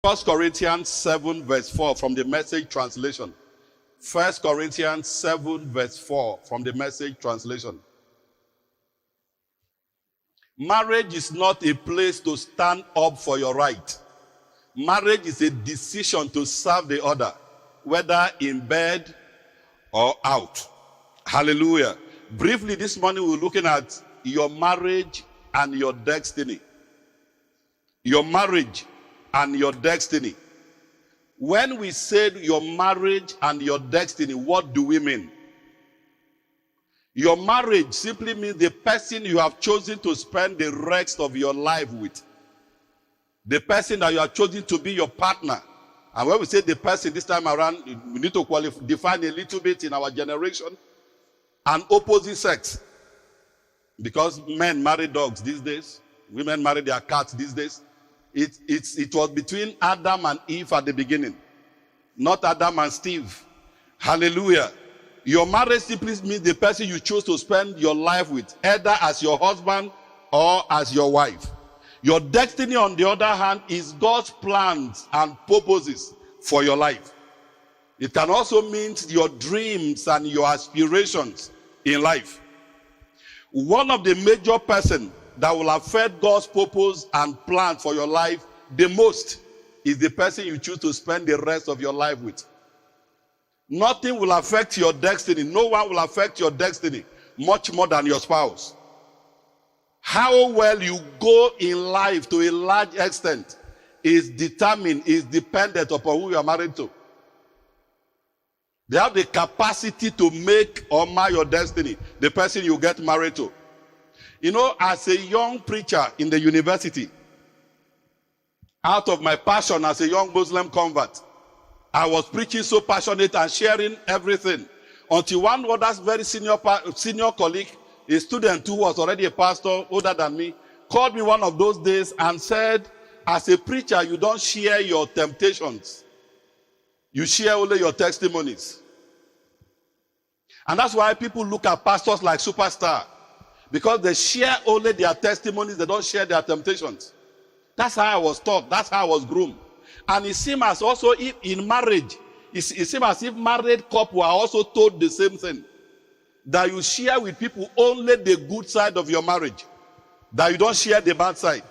1 Corinthians 7 verse 4 from the Message translation. 1 Corinthians 7 verse 4 from the Message translation. Marriage is not a place to stand up for your right. Marriage is a decision to serve the other, whether in bed or out. Hallelujah. Briefly this morning we're looking at your marriage and your destiny. Your marriage and your destiny. When we said your marriage and your destiny, what do we mean? Your marriage simply means the person you have chosen to spend the rest of your life with. The person that you have chosen to be your partner. And when we say the person this time around, we need to define a little bit in our generation. An opposite sex. Because men marry dogs these days. Women marry their cats these days. It was between Adam and Eve at the beginning. Not Adam and Steve. Hallelujah. Your marriage simply means the person you choose to spend your life with, either as your husband or as your wife. Your destiny, on the other hand, is God's plans and purposes for your life. It can also mean your dreams and your aspirations in life. One of the major persons that will affect God's purpose and plan for your life the most is the person you choose to spend the rest of your life with. Nothing will affect your destiny. No one will affect your destiny much more than your spouse. How well you go in life to a large extent is dependent upon who you are married to. They have the capacity to make or mar your destiny, the person you get married to. You know, as a young preacher in the university, out of my passion as a young Muslim convert, I was preaching so passionate and sharing everything until one other very senior colleague, a student who was already a pastor older than me, called me one of those days and said, as a preacher, you don't share your temptations. You share only your testimonies. And that's why people look at pastors like superstars. Because they share only their testimonies, they don't share their temptations. That's how I was taught. That's how I was groomed. And it seems as also if in marriage, it seems as if married couple are also told the same thing. That you share with people only the good side of your marriage. That you don't share the bad side.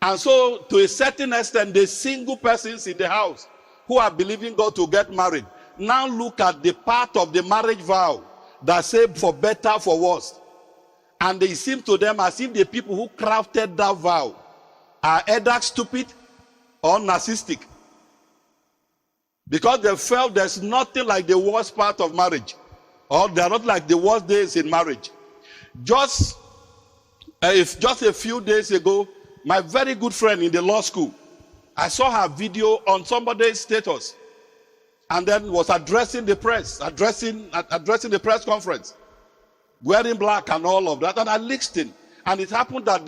And so, to a certain extent, the single persons in the house who are believing God to get married now look at the part of the marriage vow that say for better, for worse. And it seems to them as if the people who crafted that vow are either stupid or narcissistic. Because they felt there's nothing like the worst part of marriage. Or they're not like the worst days in marriage. Just a few days ago, my very good friend in the law school, I saw her video on somebody's status. And then was addressing the press, addressing the press conference. Wearing black and all of that. And I listened. And it happened that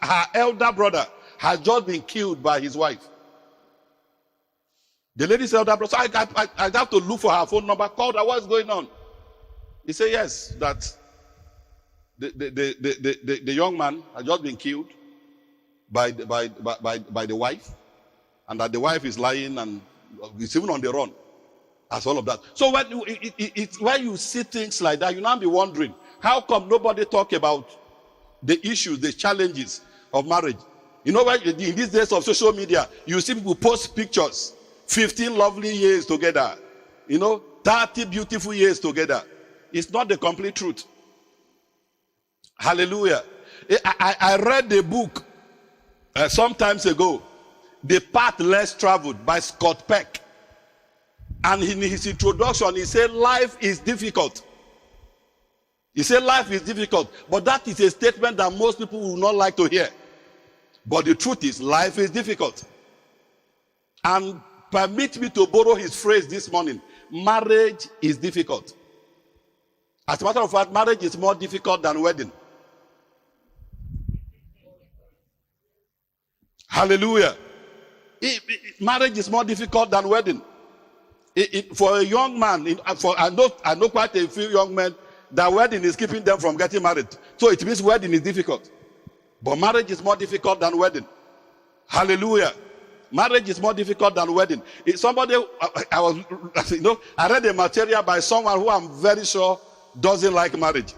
her elder brother has just been killed by his wife. The lady's elder brother, so I have to look for her phone number, called her, what's going on? He said, yes, that the young man had just been killed by the wife, and that the wife is lying and is even on the run. As all of that. So when you see things like that, you now be wondering, how come nobody talk about the issues, the challenges of marriage? You know, in these days of social media, you see people post pictures, 15 lovely years together, 30 beautiful years together. It's not the complete truth. Hallelujah. I read the book some times ago, The Path Less Traveled by Scott Peck. And in his introduction, he said life is difficult. He said life is difficult. But that is a statement that most people will not like to hear. But the truth is, life is difficult. And permit me to borrow his phrase this morning. Marriage is difficult. As a matter of fact, marriage is more difficult than wedding. Hallelujah. Marriage is more difficult than wedding. For a young man, I know quite a few young men that wedding is keeping them from getting married. So it means wedding is difficult. But marriage is more difficult than wedding. Hallelujah. Marriage is more difficult than wedding. Somebody, I read a material by someone who I'm very sure doesn't like marriage.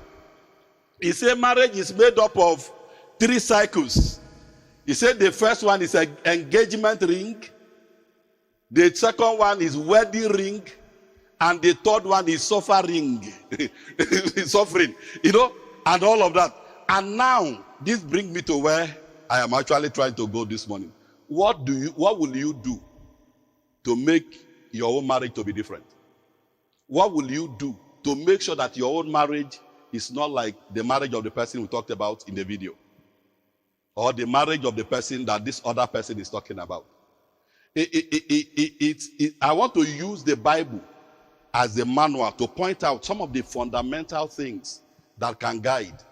He said marriage is made up of 3 cycles. He said the first one is an engagement ring. The second one is wedding ring. And the third one is suffering. Suffering. And all of that. And now, this brings me to where I am actually trying to go this morning. What will you do to make your own marriage to be different? What will you do to make sure that your own marriage is not like the marriage of the person we talked about in the video? Or the marriage of the person that this other person is talking about? I want to use the Bible as a manual to point out some of the fundamental things that can guide.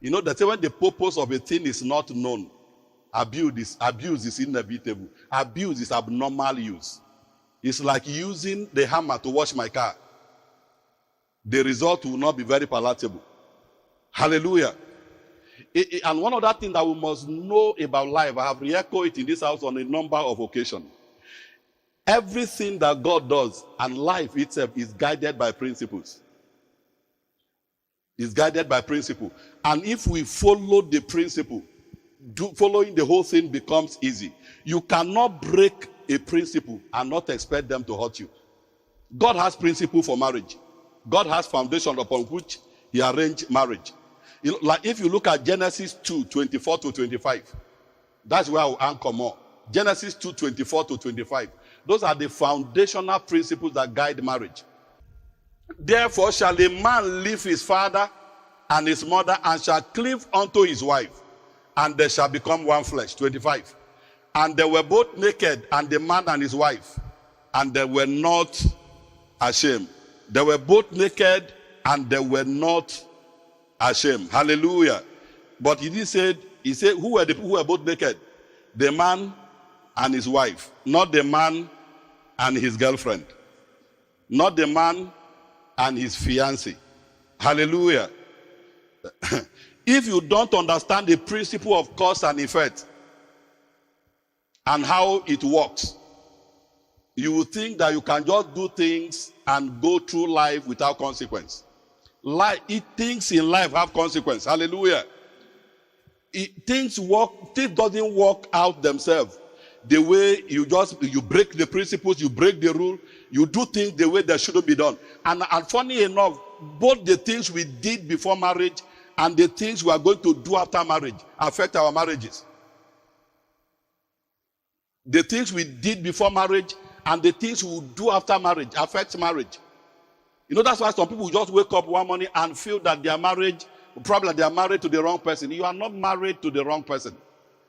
They say when the purpose of a thing is not known, abuse is inevitable. Abuse is abnormal use. It's like using the hammer to wash my car. The result will not be very palatable. Hallelujah. And one other thing that we must know about life, I have re-echoed it in this house on a number of occasions. Everything that God does and life itself is guided by principles. It's guided by principle. And if we follow the principle, following the whole thing becomes easy. You cannot break a principle and not expect them to hurt you. God has principle for marriage. God has foundation upon which he arranged marriage. Like if you look at Genesis 2:24-25, that's where I will anchor more. Genesis 2:24-25. Those are the foundational principles that guide marriage. Therefore shall a man leave his father and his mother and shall cleave unto his wife, and they shall become one flesh. 25. And they were both naked, and the man and his wife, and they were not ashamed. They were both naked, and they were not ashamed. Hallelujah. But he said, who were the people who were both naked? The man and his wife, not the man and his girlfriend, not the man and his fiancé. Hallelujah. If you don't understand the principle of cause and effect and how it works, you will think that you can just do things and go through life without consequence. Things in life have consequence. Hallelujah. Things doesn't work out themselves. The way you break the principles, you break the rule, you do things the way they shouldn't be done. And funny enough, both the things we did before marriage and the things we are going to do after marriage affect our marriages. The things we did before marriage and the things we will do after marriage affects marriage. That's why some people just wake up one morning and feel that their marriage, probably they are married to the wrong person. You are not married to the wrong person.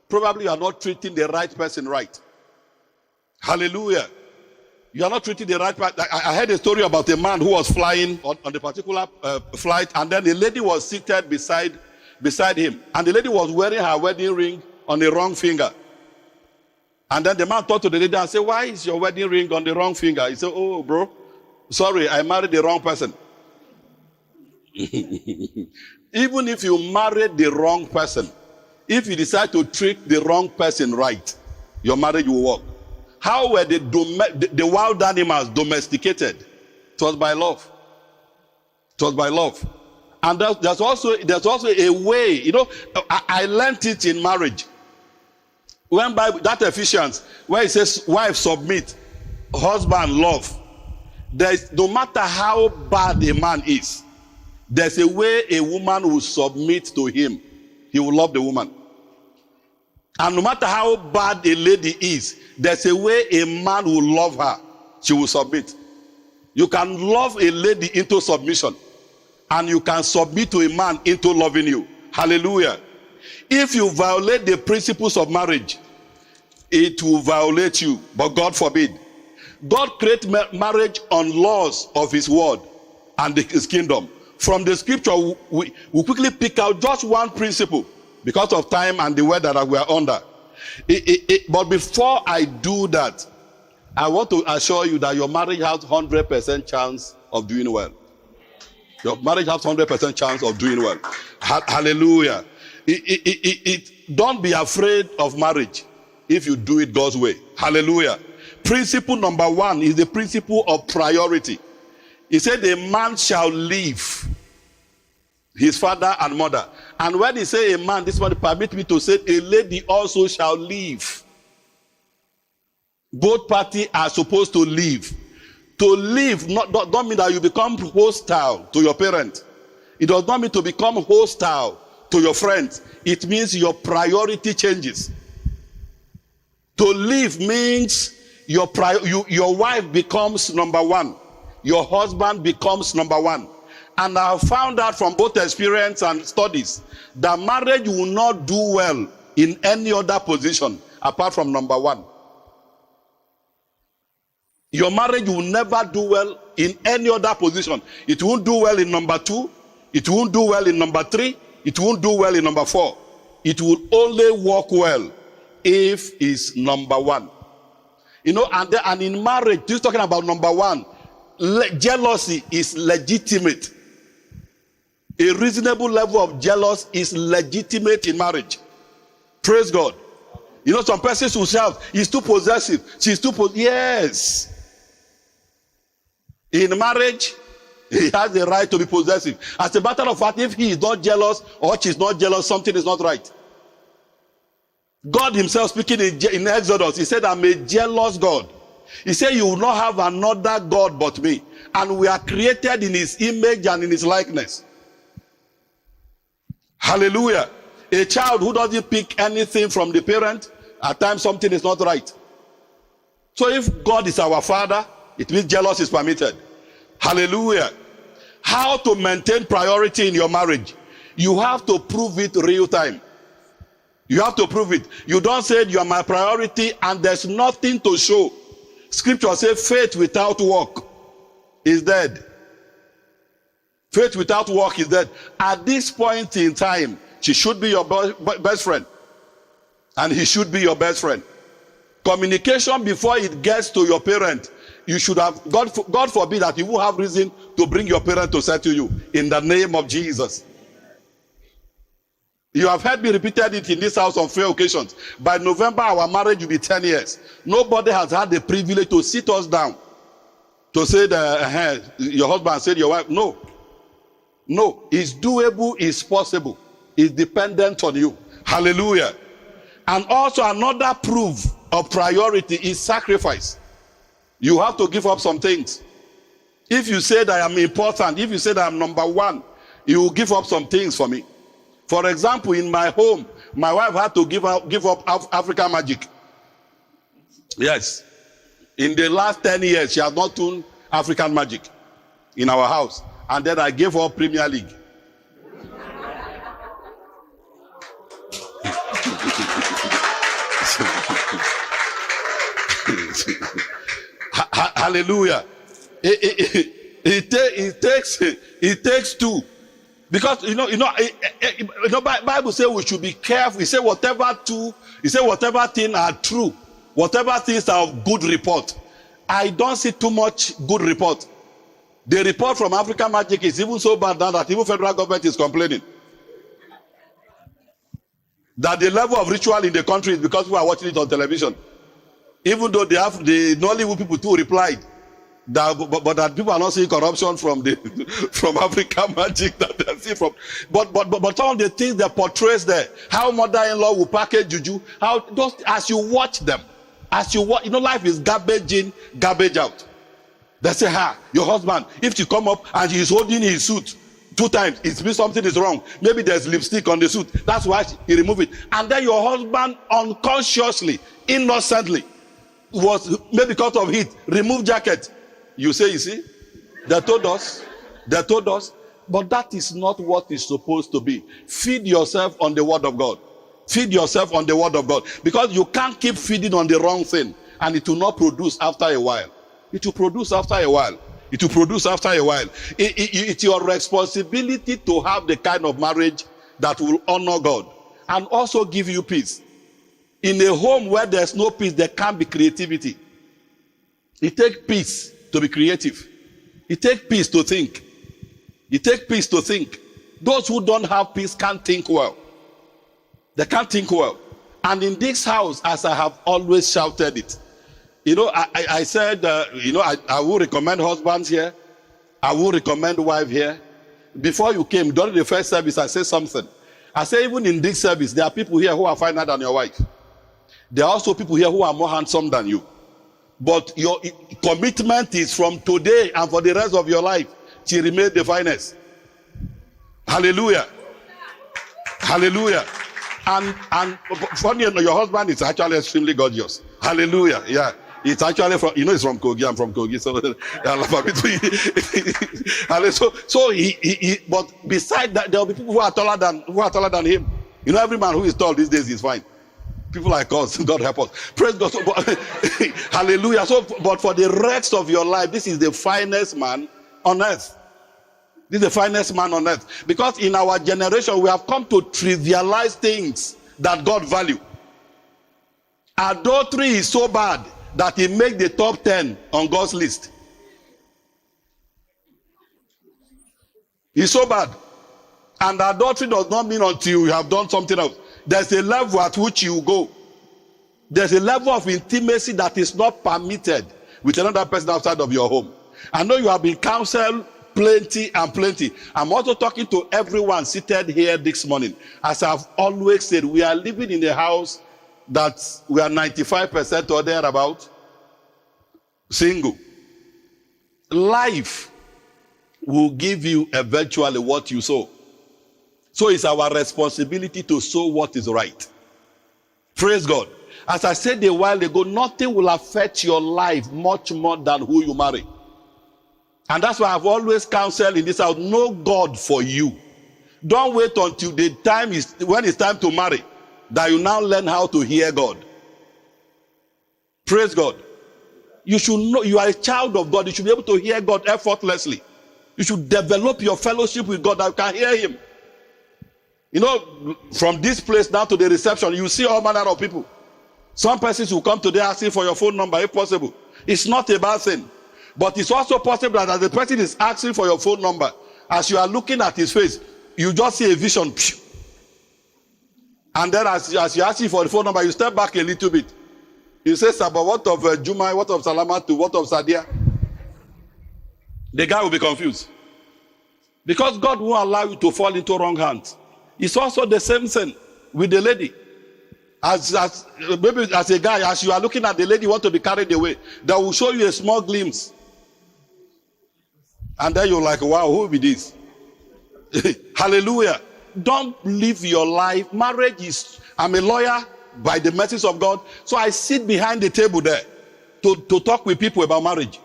Probably you are not treating the right person right. Hallelujah. You are not treating the right person. I heard a story about a man who was flying on the particular flight, and then the lady was seated beside him. And the lady was wearing her wedding ring on the wrong finger. And then the man talked to the lady and said, "Why is your wedding ring on the wrong finger?" He said, "Oh, bro, sorry, I married the wrong person." Even if you married the wrong person, if you decide to treat the wrong person right, your marriage will work. How were the wild animals domesticated? It was by love. It was by love. And there's also a way, I learned it in marriage. When by that Ephesians, where it says, wife submit, husband love. No matter how bad a man is, there's a way a woman will submit to him. He will love the woman. And no matter how bad a lady is, there's a way a man will love her. She will submit. You can love a lady into submission, and you can submit to a man into loving you. Hallelujah. If you violate the principles of marriage, it will violate you, but God forbid. God created marriage on laws of his word and his kingdom. From the scripture, we quickly pick out just one principle because of time and the weather that we are under. But before I do that, I want to assure you that your marriage has 100% chance of doing well. Your marriage has 100% chance of doing well. Hallelujah. Don't be afraid of marriage. if you do it God's way. Hallelujah. Principle number 1 is the principle of priority. He said a man shall leave his father and mother. And when he say a man, this one permit me to say a lady also shall leave. Both parties are supposed to leave. To leave don't mean that you become hostile to your parent. It does not mean to become hostile to your friends. It means your priority changes. To leave means your wife becomes number 1. Your husband becomes number 1. And I have found out from both experience and studies that marriage will not do well in any other position apart from number 1. Your marriage will never do well in any other position. It won't do well in number 2. It won't do well in number 3. It won't do well in number 4. It will only work well if it's number 1. You know, and in marriage, this is talking about number 1. Jealousy is legitimate. A reasonable level of jealousy is legitimate in marriage. Praise God. You know, some persons will shout, he's too possessive. She's too possessive. Yes. In marriage, he has the right to be possessive. As a matter of fact, if he is not jealous or she's not jealous, something is not right. God himself speaking in Exodus, he said, I'm a jealous God. He said, you will not have another God but me. And we are created in his image and in his likeness. Hallelujah. A child who doesn't pick anything from the parent, at times something is not right. So if God is our father, it means jealousy is permitted. Hallelujah. How to maintain priority in your marriage? You have to prove it real time. You have to prove it. You don't say you are my priority and there's nothing to show. Scripture says faith without work is dead. Faith without work is dead. At this point in time, she should be your best friend. And he should be your best friend. Communication before it gets to your parent. You should have, God forbid that you will have reason to bring your parent to settle you. In the name of Jesus. You have heard me repeated it in this house on few occasions. By November, our marriage will be 10 years. Nobody has had the privilege to sit us down. To say that your husband said your wife. No. No. It's doable. It's possible. It's dependent on you. Hallelujah. And also another proof of priority is sacrifice. You have to give up some things. If you say that I am important, if you say that I'm number 1, you will give up some things for me. For example, in my home, my wife had to give up African Magic. Yes. In the last 10 years, she has not done African Magic in our house. And then I gave her Premier League. Hallelujah. It takes 2. Because Bible says we should be careful. He said whatever things are true, whatever things are of good report. I don't see too much good report. The report from African Magic is even so bad now that even federal government is complaining. That the level of ritual in the country is because we are watching it on television. Even though the Nollywood people too replied. But that people are not seeing corruption from African Magic that they see from. But some of the things they portrays there, how mother-in-law will package juju, how just as you watch them, life is garbage in, garbage out. They say, your husband, if you come up and he's holding his suit 2 times, it means something is wrong. Maybe there's lipstick on the suit. That's why he removed it. And then your husband unconsciously, innocently, was maybe because of heat, removed jacket. You say, you see, they told us, but that is not what is supposed to be. Feed yourself on the word of God. Feed yourself on the word of God. Because you can't keep feeding on the wrong thing and it will not produce after a while. It will produce after a while. It will produce after a while. It's your responsibility to have the kind of marriage that will honor God and also give you peace. In a home where there's no peace, there can't be creativity. It takes peace to be creative. It takes peace to think. It takes peace to think. Those who don't have peace can't think well. They can't think well. And in this house, as I have always shouted it, I said, I will recommend husbands here. I will recommend wife here. Before you came, during the first service, I said something. I said, even in this service, there are people here who are finer than your wife. There are also people here who are more handsome than you. But your commitment is from today and for the rest of your life to remain the finest. Hallelujah. Hallelujah. And funny enough, your husband is actually extremely gorgeous. Hallelujah. Yeah. It's actually from, it's from Kogi. I'm from Kogi. So, but beside that, there will be people who are taller than him. Every man who is tall these days is fine. People like us, God help us. Praise God. So, hallelujah. So, but for the rest of your life, this is the finest man on earth. This is the finest man on earth. Because in our generation, we have come to trivialize things that God value. Adultery is so bad that it makes the top 10 on God's list. It's so bad. And adultery does not mean until you have done something else. There's a level at which you go. There's a level of intimacy that is not permitted with another person outside of your home. I know you have been counseled plenty and plenty. I'm also talking to everyone seated here this morning. As I've always said, we are living in a house that we are 95% or thereabout single. Life will give you eventually what you sow. So it's our responsibility to sow what is right. Praise God. As I said a while ago, nothing will affect your life much more than who you marry. And that's why I've always counseled in this house, know God for you. Don't wait until the time is when it's time to marry that you now learn how to hear God. Praise God. You should know you are a child of God. You should be able to hear God effortlessly. You should develop your fellowship with God that you can hear him. From this place down to the reception, you see all manner of people. Some persons will come today asking for your phone number if possible. It's not a bad thing. But it's also possible that as the person is asking for your phone number, as you are looking at his face, you just see a vision. And then as you're asking for the phone number, you step back a little bit. You say, Saba, what of Jumai, what of Salamatu, what of Sadia? The guy will be confused. Because God won't allow you to fall into wrong hands. It's also the same thing with the lady. Maybe as a guy, as you are looking at the lady, you want to be carried away. That will show you a small glimpse. And then you're like, wow, who will be this? Hallelujah. Don't live your life. Marriage is, I'm a lawyer by the mercies of God. So I sit behind the table there to talk with people about marriage.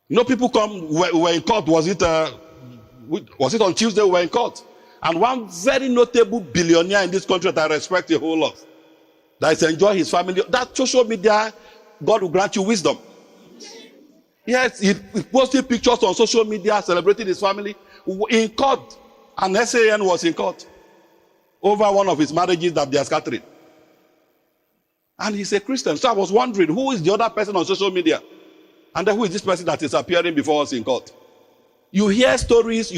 People come, we're in court. Was it on Tuesday? We were in court. And one very notable billionaire in this country that I respect a whole lot, that is enjoying his family, that social media, God will grant you wisdom. Yes, he posted pictures on social media celebrating his family in court. And SAN was in court over one of his marriages that they are scattering. And he's a Christian. So I was wondering, who is the other person on social media? And then who is this person that is appearing before us in court? You hear stories.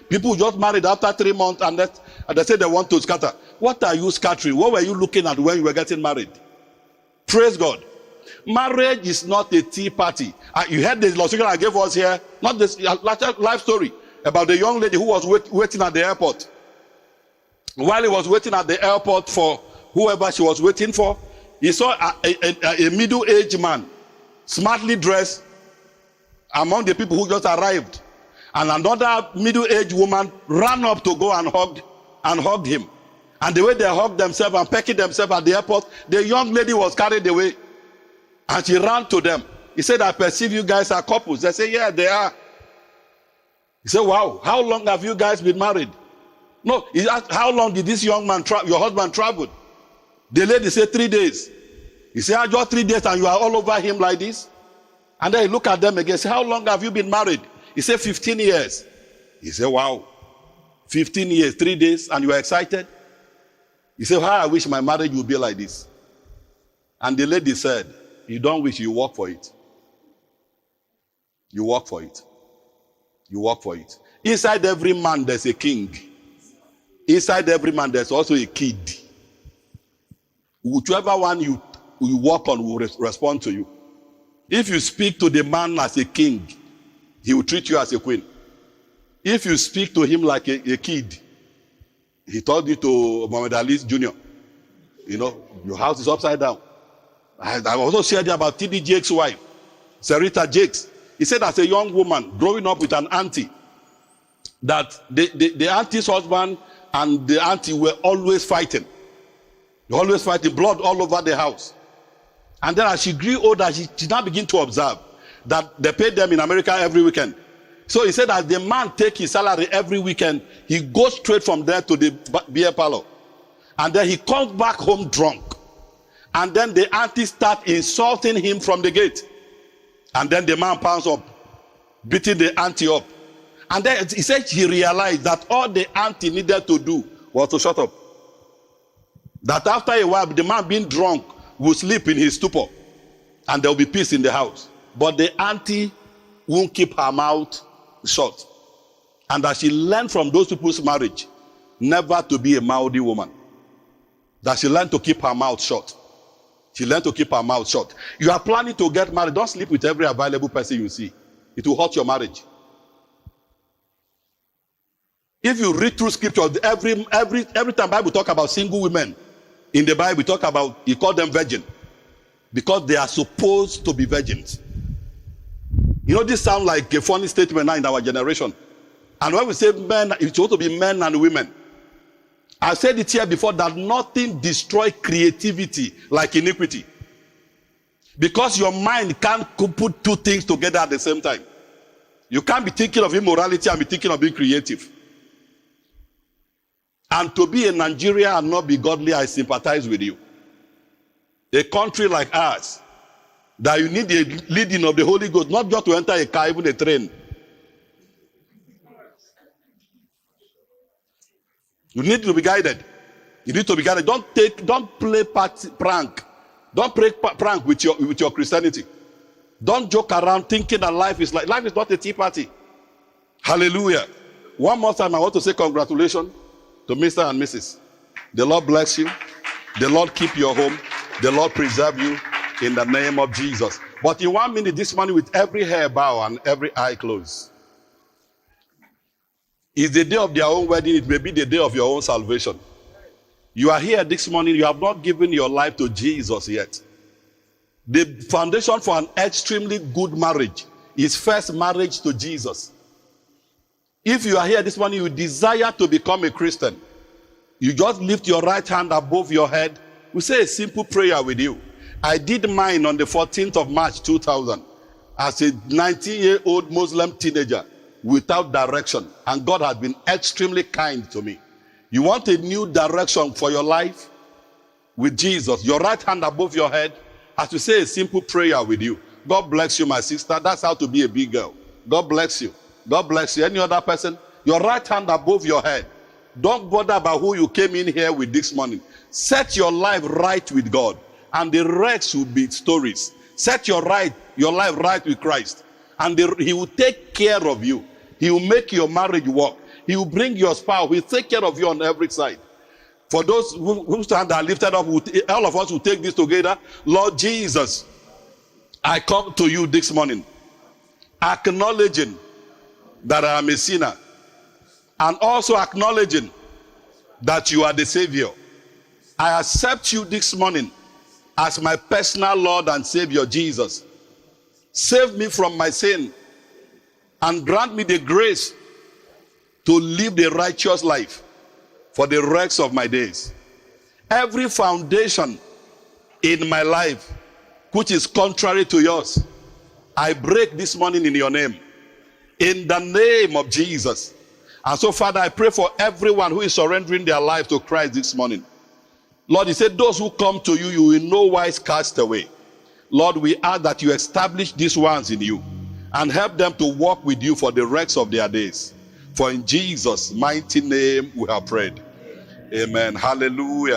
People just married after 3 months and they say they want to scatter. What are you scattering? What were you looking at when you were getting married? Praise God. Marriage is not a tea party. You heard the illustration I gave us here, not this life story about the young lady who was waiting at the airport. While he was waiting at the airport for whoever she was waiting for, he saw a middle-aged man, smartly dressed, among the people who just arrived. And another middle-aged woman ran up to go and hugged him. And the way they hugged themselves and pecked themselves at the airport, the young lady was carried away. And she ran to them. He said, I perceive you guys are couples. They said, yeah, they are. He said, wow, how long have you guys been married? No, he asked, how long did this young man, your husband, travel? The lady said, 3 days. He said, just 3 days and you are all over him like this? And then he looked at them again. He said, how long have you been married? He said, 15 years. He said, wow, 15 years, 3 days, and you are excited? He said, how I wish my marriage would be like this. And the lady said, you don't wish, you work for it. You work for it. You work for it. Inside every man, there's a king. Inside every man, there's also a kid. Whichever one you walk on will respond to you. If you speak to the man as a king, he will treat you as a queen. If you speak to him like a kid, he told you to Muhammad Ali Jr., your house is upside down. I also shared about T.D. Jakes' wife, Sarita Jakes. He said as a young woman growing up with an auntie, that the auntie's husband and the auntie were always fighting. They always fighting, blood all over the house. And then as she grew older, she now began to observe that they paid them in America every weekend. So he said as the man take his salary every weekend, he goes straight from there to the beer parlor. And then he comes back home drunk. And then the auntie start insulting him from the gate. And then the man pounds up, beating the auntie up. And then he said he realized that all the auntie needed to do was to shut up. That after a while, the man being drunk will sleep in his stupor. And there will be peace in the house. But the auntie won't keep her mouth shut. And that she learned from those people's marriage never to be a mouthy woman. That she learned to keep her mouth shut. She learned to keep her mouth shut. You are planning to get married. Don't sleep with every available person you see. It will hurt your marriage. If you read through scripture, every time Bible talk about single women, in the Bible talk about, he called them virgin. Because they are supposed to be virgins. This sounds like a funny statement now in our generation. And when we say men, it's supposed to be men and women. I said it here before that nothing destroys creativity like iniquity. Because your mind can't put two things together at the same time. You can't be thinking of immorality and be thinking of being creative. And to be in Nigeria and not be godly, I sympathize with you. A country like ours, that you need the leading of the Holy Ghost, not just to enter a car, even a train. You need to be guided. You need to be guided. Don't play prank. Don't play prank with your Christianity. Don't joke around thinking that life is not a tea party. Hallelujah. One more time, I want to say congratulations to Mr. and Mrs. The Lord bless you. The Lord keep your home. The Lord preserve you in the name of Jesus. But in 1 minute this morning, with every hair bow and every eye closed, it's the day of their own wedding. It may be the day of your own salvation. You are here this morning. You have not given your life to Jesus yet. The foundation for an extremely good marriage is first marriage to Jesus. If you are here this morning, you desire to become a Christian, you just lift your right hand above your head. We say a simple prayer with you. I did mine on the 14th of March 2000 as a 19-year-old Muslim teenager without direction. And God has been extremely kind to me. You want a new direction for your life with Jesus? Your right hand above your head as we say a simple prayer with you. God bless you, my sister. That's how to be a big girl. God bless you. God bless you. Any other person? Your right hand above your head. Don't bother about who you came in here with this morning. Set your life right with God. And the rest will be stories. Set your life right with Christ. And he will take care of you. He will make your marriage work. He will bring your spouse. He will take care of you on every side. For those whose hands are lifted up, all of us will take this together. Lord Jesus, I come to you this morning, acknowledging that I am a sinner, and also acknowledging that you are the Savior. I accept you this morning as my personal Lord and Savior, Jesus. Save me from my sin and grant me the grace to live the righteous life for the rest of my days. Every foundation in my life which is contrary to yours, I break this morning in your name. In the name of Jesus. And so, Father, I pray for everyone who is surrendering their life to Christ this morning. Lord, you said those who come to you, you will no wise cast away. Lord, we ask that you establish these ones in you and help them to walk with you for the rest of their days. For in Jesus' mighty name we have prayed. Amen. Hallelujah.